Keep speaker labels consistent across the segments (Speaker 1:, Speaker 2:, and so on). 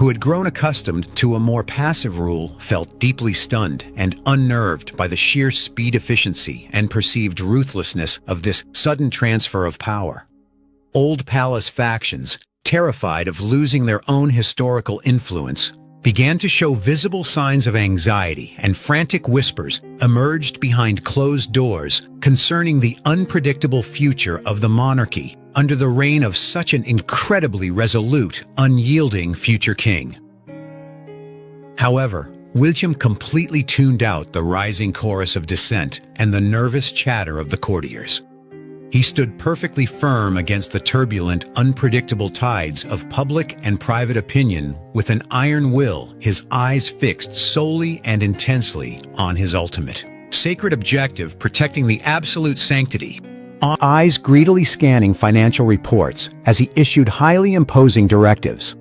Speaker 1: who had grown accustomed to a more passive rule, felt deeply stunned and unnerved by the sheer speed, efficiency, and perceived ruthlessness of this sudden transfer of power. Old palace factions, terrified of losing their own historical influence, began to show visible signs of anxiety, and frantic whispers emerged behind closed doors concerning the unpredictable future of the monarchy under the reign of such an incredibly resolute, unyielding future king. However, William completely tuned out the rising chorus of dissent and the nervous chatter of the courtiers. He stood perfectly firm against the turbulent, unpredictable tides of public and private opinion with an iron will, his eyes fixed solely and intensely on his ultimate sacred objective, protecting the absolute sanctity. Eyes greedily scanning financial reports as he issued highly imposing directives.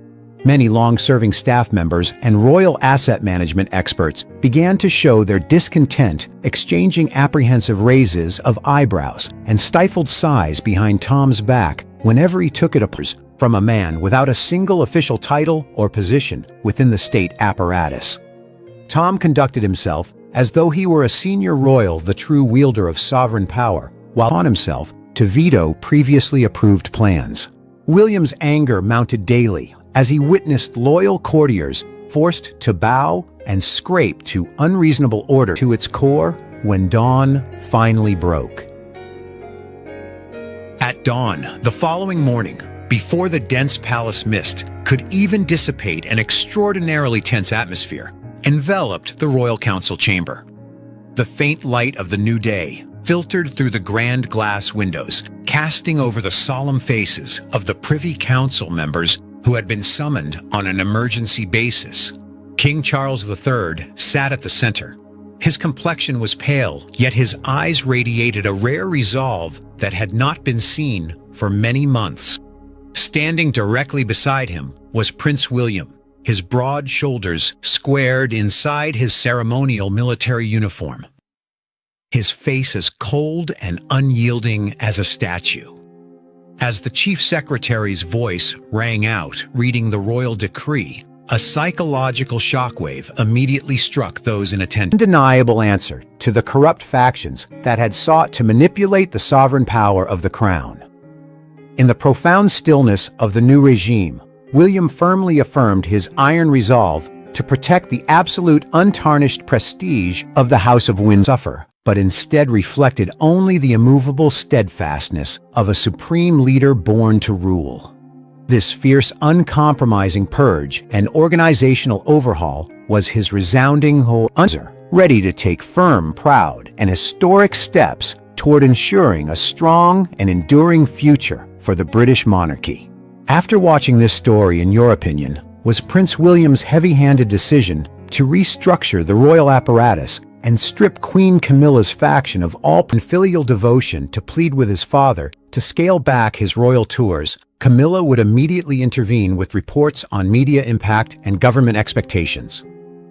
Speaker 1: Many long-serving staff members and royal asset management experts began to show their discontent, exchanging apprehensive raises of eyebrows and stifled sighs behind Tom's back whenever he took it from a man without a single official title or position within the state apparatus. Tom conducted himself as though he were a senior royal, the true wielder of sovereign power, while on himself to veto previously approved plans. William's anger mounted daily as he witnessed loyal courtiers forced to bow and scrape to unreasonable order to its core when dawn finally broke. At dawn, the following morning, before the dense palace mist could even dissipate an extraordinarily tense atmosphere, enveloped the royal council chamber. The faint light of the new day filtered through the grand glass windows, casting over the solemn faces of the Privy Council members who had been summoned on an emergency basis. King Charles III sat at the center. His complexion was pale, yet his eyes radiated a rare resolve that had not been seen for many months. Standing directly beside him was Prince William, his broad shoulders squared inside his ceremonial military uniform, his face as cold and unyielding as a statue. As the chief secretary's voice rang out, reading the royal decree, a psychological shockwave immediately struck those in attendance. Undeniable answer to the corrupt factions that had sought to manipulate the sovereign power of the crown. In the profound stillness of the new regime, William firmly affirmed his iron resolve to protect the absolute untarnished prestige of the House of Windsor, but instead reflected only the immovable steadfastness of a supreme leader born to rule. This fierce, uncompromising purge and organizational overhaul was his resounding answer, ready to take firm, proud, and historic steps toward ensuring a strong and enduring future for the British monarchy. After watching this story, in your opinion, was Prince William's heavy-handed decision to restructure the royal apparatus and strip Queen Camilla's faction of all filial devotion to plead with his father to scale back his royal tours? Camilla would immediately intervene with reports on media impact and government expectations.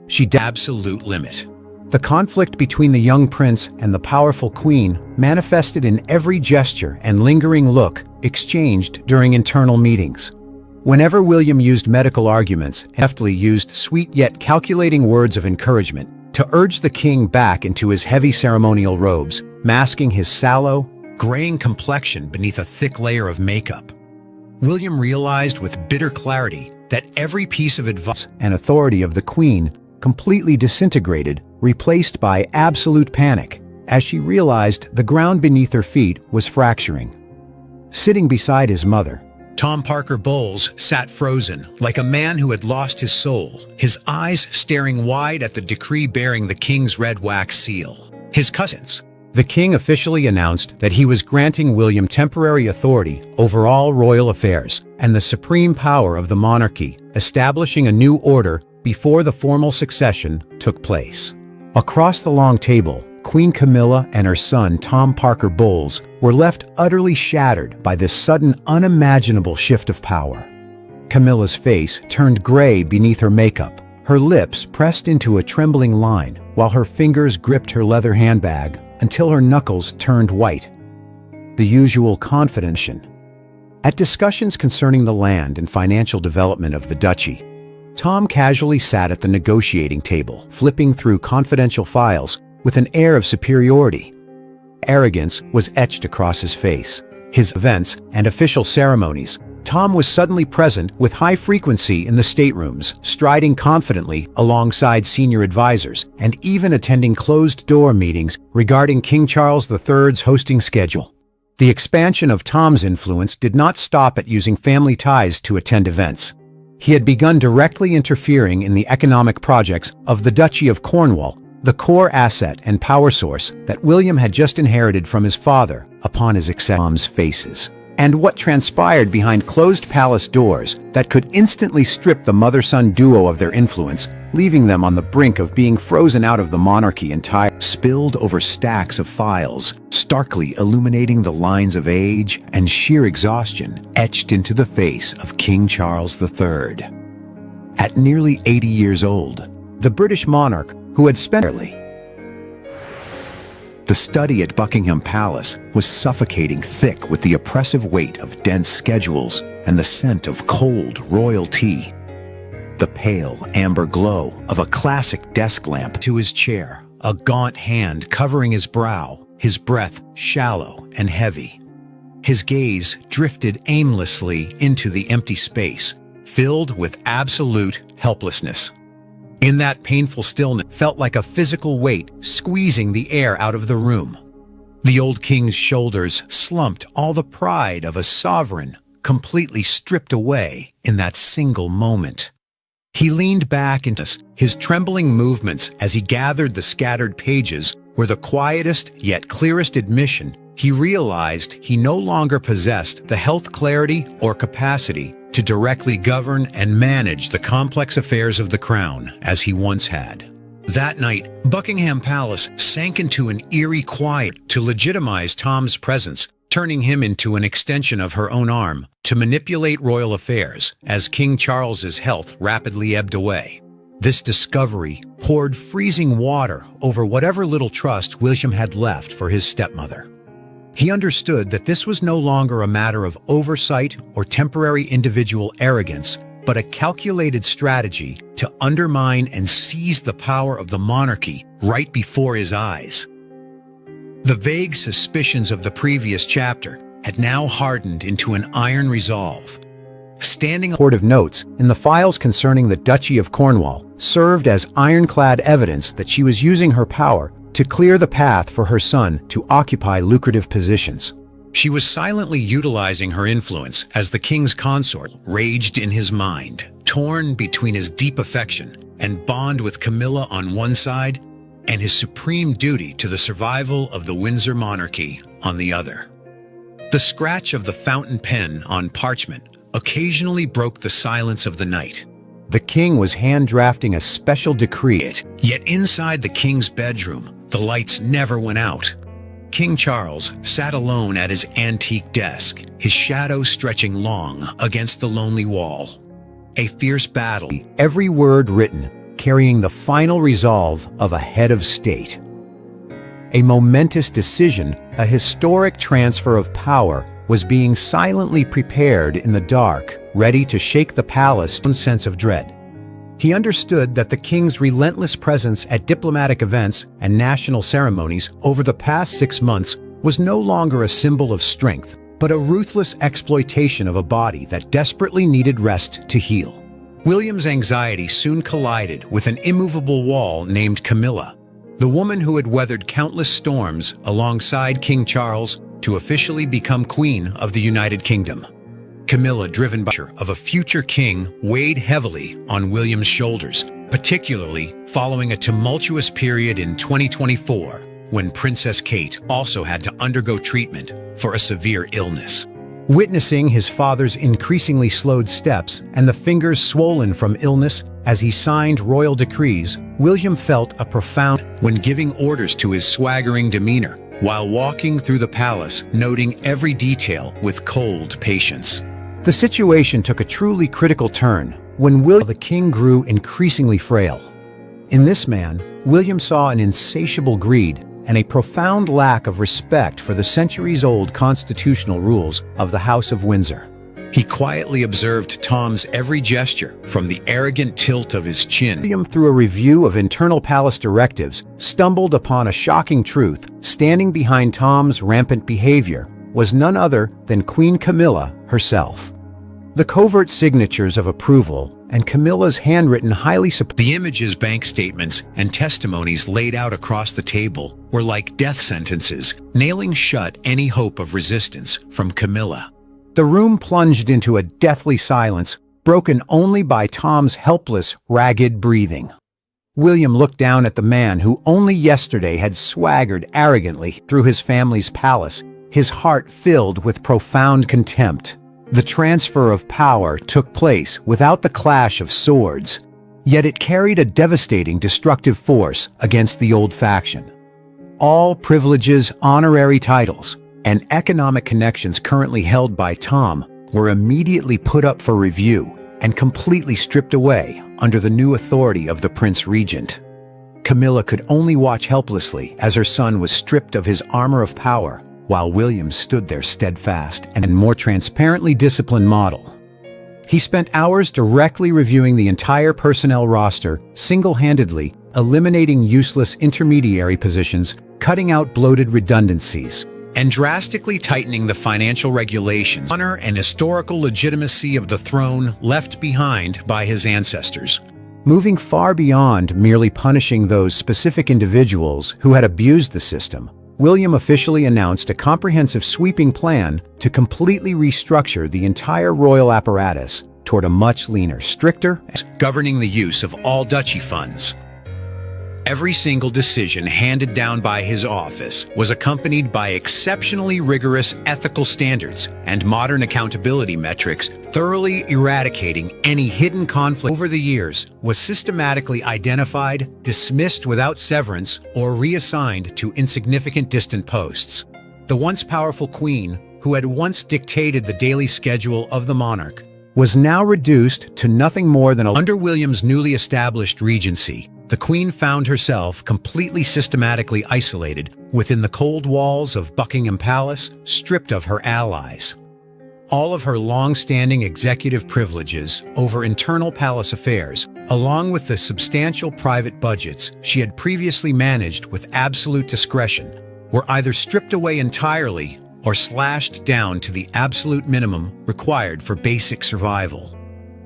Speaker 1: She'd absolute limit. The conflict between the young prince and the powerful queen manifested in every gesture and lingering look exchanged during internal meetings. Whenever William used medical arguments, and deftly used sweet yet calculating words of encouragement to urge the king back into his heavy ceremonial robes, masking his sallow, graying complexion beneath a thick layer of makeup. William realized with bitter clarity that every piece of advice and authority of the queen completely disintegrated, replaced by absolute panic, as she realized the ground beneath her feet was fracturing. Sitting beside his mother, Tom Parker Bowles sat frozen, like a man who had lost his soul, his eyes staring wide at the decree bearing the king's red wax seal. His cousins. The king officially announced that he was granting William temporary authority over all royal affairs and the supreme power of the monarchy, establishing a new order before the formal succession took place. Across the long table, Queen Camilla and her son Tom Parker Bowles were left utterly shattered by this sudden, unimaginable shift of power. Camilla's face turned gray beneath her makeup, her lips pressed into a trembling line, while her fingers gripped her leather handbag until her knuckles turned white. The usual confidence. At discussions concerning the land and financial development of the duchy, Tom casually sat at the negotiating table, flipping through confidential files with an air of superiority. Arrogance was etched across his face. His events and official ceremonies, Tom was suddenly present with high frequency in the staterooms, striding confidently alongside senior advisors, and even attending closed-door meetings regarding King Charles III's hosting schedule. The expansion of Tom's influence did not stop at using family ties to attend events. He had begun directly interfering in the economic projects of the Duchy of Cornwall, the core asset and power source that William had just inherited from his father upon his Tom's faces, and what transpired behind closed palace doors that could instantly strip the mother-son duo of their influence, leaving them on the brink of being frozen out of the monarchy entirely. Spilled over stacks of files, starkly illuminating the lines of age and sheer exhaustion etched into the face of King Charles III. At nearly 80 years old, the British monarch, who had spent the study at Buckingham Palace was suffocating thick with the oppressive weight of dense schedules and the scent of cold royal tea. The pale amber glow of a classic desk lamp to his chair, a gaunt hand covering his brow, his breath shallow and heavy. His gaze drifted aimlessly into the empty space, filled with absolute helplessness. In that painful stillness felt like a physical weight squeezing the air out of the room. The old king's shoulders slumped, all the pride of a sovereign completely stripped away in that single moment. He leaned back into his trembling movements as he gathered the scattered pages were the quietest yet clearest admission he realized he no longer possessed the health, clarity, or capacity to directly govern and manage the complex affairs of the crown as he once had. That night, Buckingham Palace sank into an eerie quiet to legitimize Tom's presence, turning him into an extension of her own arm to manipulate royal affairs as King Charles's health rapidly ebbed away. This discovery poured freezing water over whatever little trust William had left for his stepmother. He understood that this was no longer a matter of oversight or temporary individual arrogance, but a calculated strategy to undermine and seize the power of the monarchy right before his eyes. The vague suspicions of the previous chapter had now hardened into an iron resolve. Standing court of notes in the files concerning the Duchy of Cornwall served as ironclad evidence that she was using her power to clear the path for her son to occupy lucrative positions. She was silently utilizing her influence as the king's consort raged in his mind, torn between his deep affection and bond with Camilla on one side and his supreme duty to the survival of the Windsor monarchy on the other. The scratch of the fountain pen on parchment occasionally broke the silence of the night. The king was hand-drafting a special decree, yet inside the king's bedroom, the lights never went out. King Charles sat alone at his antique desk, his shadow stretching long against the lonely wall. A fierce battle, every word written, carrying the final resolve of a head of state. A momentous decision, a historic transfer of power, was being silently prepared in the dark, ready to shake the palace's sense of dread. He understood that the king's relentless presence at diplomatic events and national ceremonies over the past 6 months was no longer a symbol of strength, but a ruthless exploitation of a body that desperately needed rest to heal. William's anxiety soon collided with an immovable wall named Camilla, the woman who had weathered countless storms alongside King Charles to officially become Queen of the United Kingdom. Camilla, driven by the pressure of a future king, weighed heavily on William's shoulders, particularly following a tumultuous period in 2024 when Princess Kate also had to undergo treatment for a severe illness. Witnessing his father's increasingly slowed steps and the fingers swollen from illness as he signed royal decrees, William felt a profound when giving orders to his swaggering demeanor while walking through the palace, noting every detail with cold patience. The situation took a truly critical turn when the king grew increasingly frail. In this man, William saw an insatiable greed and a profound lack of respect for the centuries-old constitutional rules of the House of Windsor. He quietly observed Tom's every gesture, from the arrogant tilt of his chin.
Speaker 2: William, through a review of internal palace directives, stumbled upon a shocking truth. Standing behind Tom's rampant behavior was none other than Queen Camilla herself. The covert signatures of approval and Camilla's handwritten
Speaker 1: The images, bank statements, and testimonies laid out across the table were like death sentences, nailing shut any hope of resistance from Camilla.
Speaker 2: The room plunged into a deathly silence, broken only by Tom's helpless, ragged breathing. William looked down at the man who only yesterday had swaggered arrogantly through his family's palace, his heart filled with profound contempt. The transfer of power took place without the clash of swords, yet it carried a devastating, destructive force against the old faction. All privileges, honorary titles, and economic connections currently held by Tom were immediately put up for review and completely stripped away under the new authority of the Prince Regent. Camilla could only watch helplessly as her son was stripped of his armor of power, while William stood there steadfast and more transparently disciplined model. He spent hours directly reviewing the entire personnel roster, single-handedly eliminating useless intermediary positions, cutting out bloated redundancies,
Speaker 1: and drastically tightening the financial regulations, honor and historical legitimacy of the throne left behind by his ancestors.
Speaker 2: Moving far beyond merely punishing those specific individuals who had abused the system, William officially announced a comprehensive sweeping plan to completely restructure the entire royal apparatus toward a much leaner, stricter,
Speaker 1: governing the use of all duchy funds. Every single decision handed down by his office was accompanied by exceptionally rigorous ethical standards and modern accountability metrics, thoroughly eradicating any hidden conflict over the years was systematically identified, dismissed without severance, or reassigned to insignificant distant posts. The once powerful queen, who had once dictated the daily schedule of the monarch,
Speaker 2: was now reduced to nothing more than
Speaker 1: Under William's newly established regency, the Queen found herself completely systematically isolated within the cold walls of Buckingham Palace, stripped of her allies. All of her long-standing executive privileges over internal palace affairs, along with the substantial private budgets she had previously managed with absolute discretion, were either stripped away entirely or slashed down to the absolute minimum required for basic survival.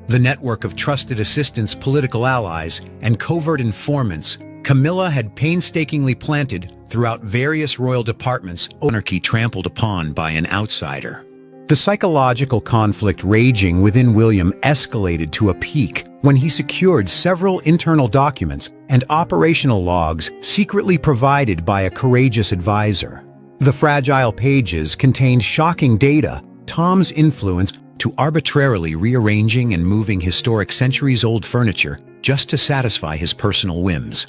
Speaker 1: The network of trusted assistants, political allies, and covert informants Camilla had painstakingly planted throughout various royal departments, monarchy trampled upon by an outsider.
Speaker 2: The psychological conflict raging within William escalated to a peak when he secured several internal documents and operational logs secretly provided by a courageous advisor. The fragile pages contained shocking data, Tom's influence to arbitrarily rearranging and moving historic centuries-old furniture just to satisfy his personal whims.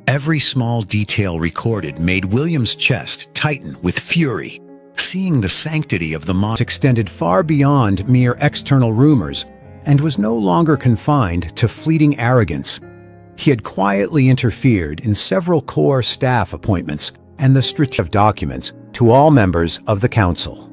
Speaker 2: Every small detail recorded made William's chest tighten with fury. Seeing the sanctity of the monarch extended far beyond mere external rumors and was no longer confined to fleeting arrogance. He had quietly interfered in several core staff appointments and the strategic documents to all members of the council.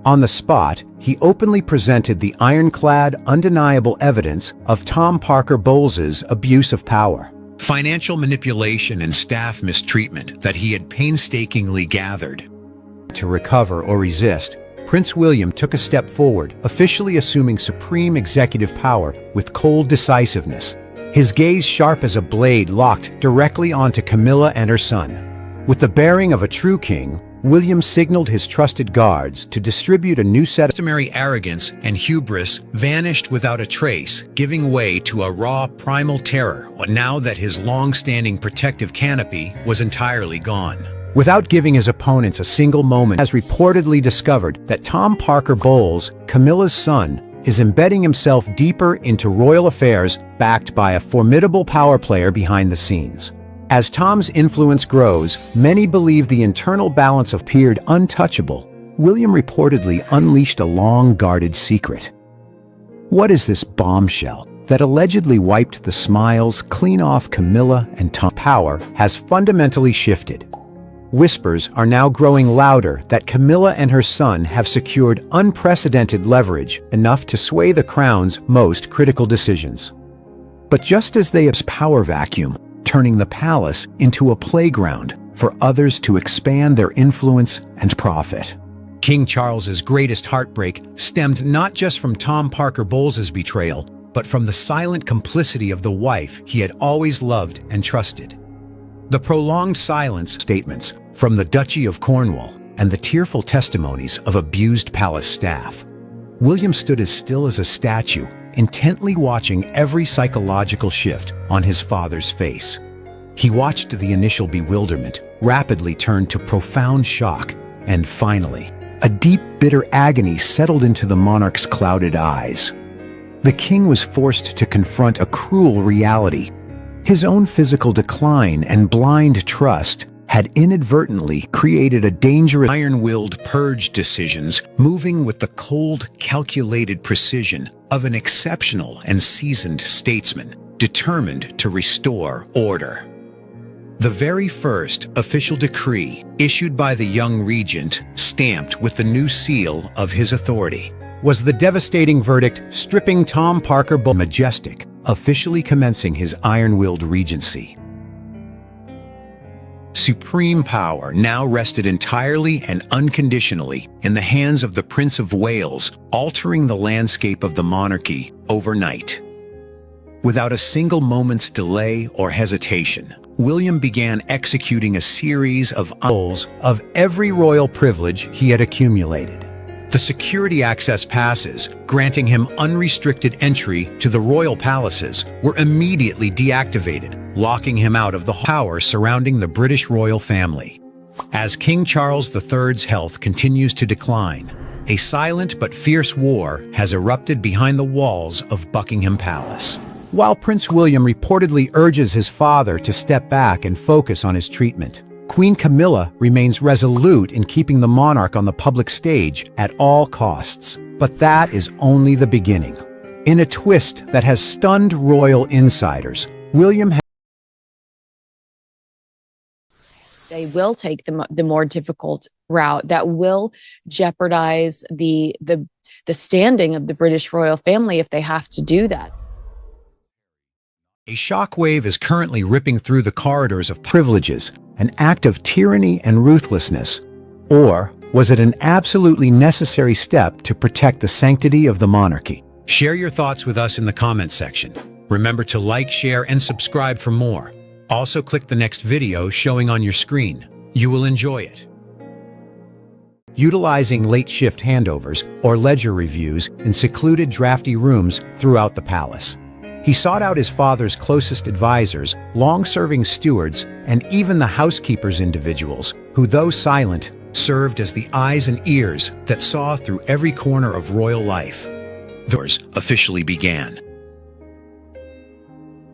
Speaker 2: On the spot, he openly presented the ironclad, undeniable evidence of Tom Parker Bowles's abuse of power.
Speaker 1: Financial manipulation and staff mistreatment that he had painstakingly gathered.
Speaker 2: To recover or resist, Prince William took a step forward, officially assuming supreme executive power with cold decisiveness. His gaze sharp as a blade locked directly onto Camilla and her son. With the bearing of a true king, William signaled his trusted guards to distribute a new set of
Speaker 1: customary arrogance and hubris vanished without a trace, giving way to a raw, primal terror now that his long-standing protective canopy was entirely gone.
Speaker 2: Without giving his opponents a single moment, has reportedly discovered that Tom Parker Bowles, Camilla's son, is embedding himself deeper into royal affairs, backed by a formidable power player behind the scenes. As Tom's influence grows, many believe the internal balance appeared untouchable. William reportedly unleashed a long-guarded secret. What is this bombshell that allegedly wiped the smiles clean off Camilla and Tom's power has fundamentally shifted? whispers are now growing louder that Camilla and her son have secured unprecedented leverage enough to sway the crown's most critical decisions. But just as they have power vacuum, turning the palace into a playground for others to expand their influence and profit. King Charles's greatest heartbreak stemmed not just from Tom Parker Bowles's betrayal, but from the silent complicity of the wife he had always loved and trusted. The prolonged silence, statements from the Duchy of Cornwall, and the tearful testimonies of abused palace staff. William stood as still as a statue, intently watching every psychological shift on his father's face. He watched the initial bewilderment rapidly turn to profound shock, and finally, a deep, bitter agony settled into the monarch's clouded eyes. The king was forced to confront a cruel reality. His own physical decline and blind trust had inadvertently created a dangerous, iron-willed purge decisions, moving with the cold, calculated precision of an exceptional and seasoned statesman, determined to restore order. The very first official decree issued by the young regent, stamped with the new seal of his authority, was the devastating verdict stripping Tom Parker Bowles majestic, officially commencing his iron-willed regency. Supreme power now rested entirely and unconditionally in the hands of the Prince of Wales, altering the landscape of the monarchy overnight. Without a single moment's delay or hesitation, William began executing a series of every royal privilege he had accumulated. The security access passes, granting him unrestricted entry to the royal palaces, were immediately deactivated, locking him out of the power surrounding the British royal family. As King Charles III's health continues to decline, a silent but fierce war has erupted behind the walls of Buckingham Palace. While Prince William reportedly urges his father to step back and focus on his treatment, Queen Camilla remains resolute in keeping the monarch on the public stage at all costs. But that is only the beginning. In a twist that has stunned royal insiders, William
Speaker 3: they will take the more difficult route that will jeopardize the standing of the British royal family if they have to do that.
Speaker 2: A shockwave is currently ripping through the corridors of privileges, an act of tyranny and ruthlessness. Or was it an absolutely necessary step to protect the sanctity of the monarchy? Share your thoughts with us in the comments section. Remember to like, share, and subscribe for more. Also click the next video showing on your screen. You will enjoy it. Utilizing late shift handovers or ledger reviews in secluded drafty rooms throughout the palace, he sought out his father's closest advisors, long-serving stewards, and even the housekeepers individuals who, though silent, served as the eyes and ears that saw through every corner of royal life. The wars officially began.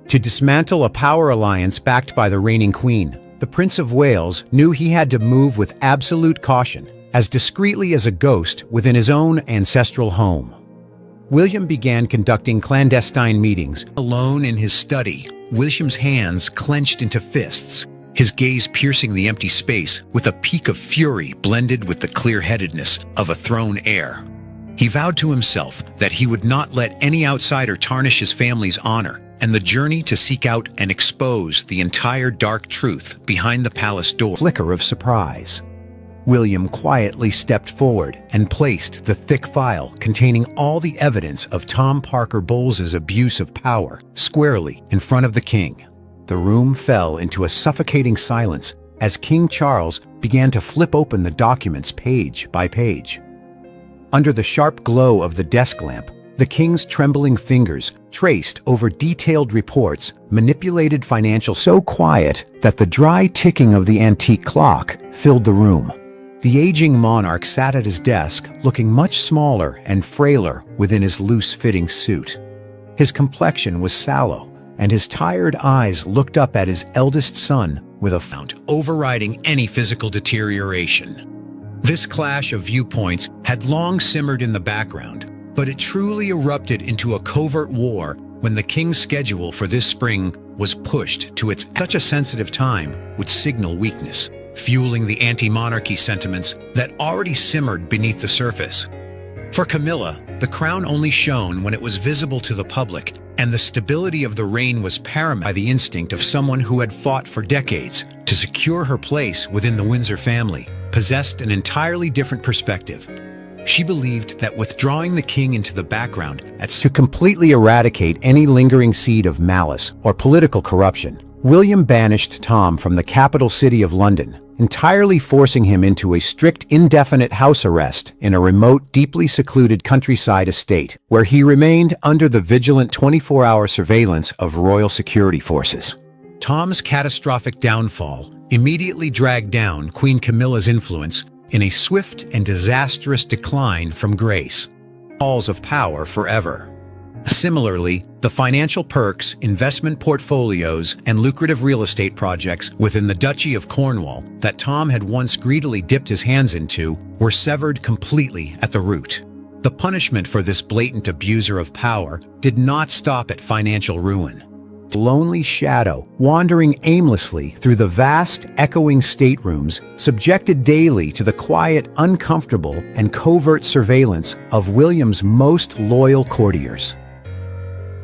Speaker 2: To dismantle a power alliance backed by the reigning queen, the Prince of Wales knew he had to move with absolute caution, as discreetly as a ghost within his own ancestral home. William began conducting clandestine meetings. Alone in his study, William's hands clenched into fists, his gaze piercing the empty space with a peak of fury blended with the clear-headedness of a throne heir. He vowed to himself that he would not let any outsider tarnish his family's honor, and the journey to seek out and expose the entire dark truth behind the palace door. Flicker of surprise. William quietly stepped forward and placed the thick file containing all the evidence of Tom Parker Bowles's abuse of power squarely in front of the king. The room fell into a suffocating silence as King Charles began to flip open the documents page by page. Under the sharp glow of the desk lamp, the king's trembling fingers traced over detailed reports, manipulated financial so quiet that the dry ticking of the antique clock filled the room. The aging monarch sat at his desk, looking much smaller and frailer within his loose-fitting suit. His complexion was sallow, and his tired eyes looked up at his eldest son with a frown overriding any physical deterioration. This clash of viewpoints had long simmered in the background, but it truly erupted into a covert war when the king's schedule for this spring was pushed to its such a sensitive time would signal weakness.
Speaker 1: fueling the anti-monarchy sentiments that already simmered beneath the surface. For Camilla, the crown only shone when it was visible to the public, and the stability of the reign was paramount by the instinct of someone who had fought for decades to secure her place within the Windsor family, possessed an entirely different perspective. She believed that withdrawing the king into the background
Speaker 2: To completely eradicate any lingering seed of malice or political corruption, William banished Tom from the capital city of London, entirely forcing him into a strict indefinite house arrest in a remote, deeply secluded countryside estate, where he remained under the vigilant 24-hour surveillance of royal security forces.
Speaker 1: Tom's catastrophic downfall immediately dragged down Queen Camilla's influence in a swift and disastrous decline from grace, halls of power forever. Similarly, the financial perks, investment portfolios, and lucrative real estate projects within the Duchy of Cornwall that Tom had once greedily dipped his hands into were severed completely at the root. The punishment for this blatant abuser of power did not stop at financial ruin.
Speaker 2: Lonely shadow, wandering aimlessly through the vast, echoing staterooms, subjected daily to the quiet, uncomfortable, and covert surveillance of William's most loyal courtiers.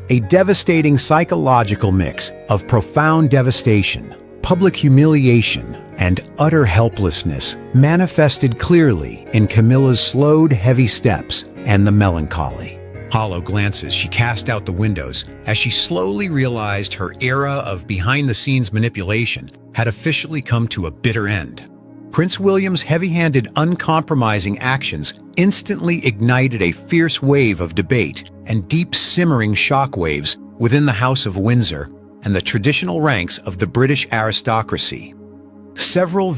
Speaker 2: A devastating psychological mix of profound devastation, public humiliation, and utter helplessness manifested clearly in Camilla's slowed, heavy steps and the melancholy.
Speaker 1: Hollow glances she cast out the windows as she slowly realized her era of behind-the-scenes manipulation had officially come to a bitter end. Prince William's heavy-handed, uncompromising actions instantly ignited a fierce wave of debate and deep simmering shockwaves within the House of Windsor and the traditional ranks of the British aristocracy. Several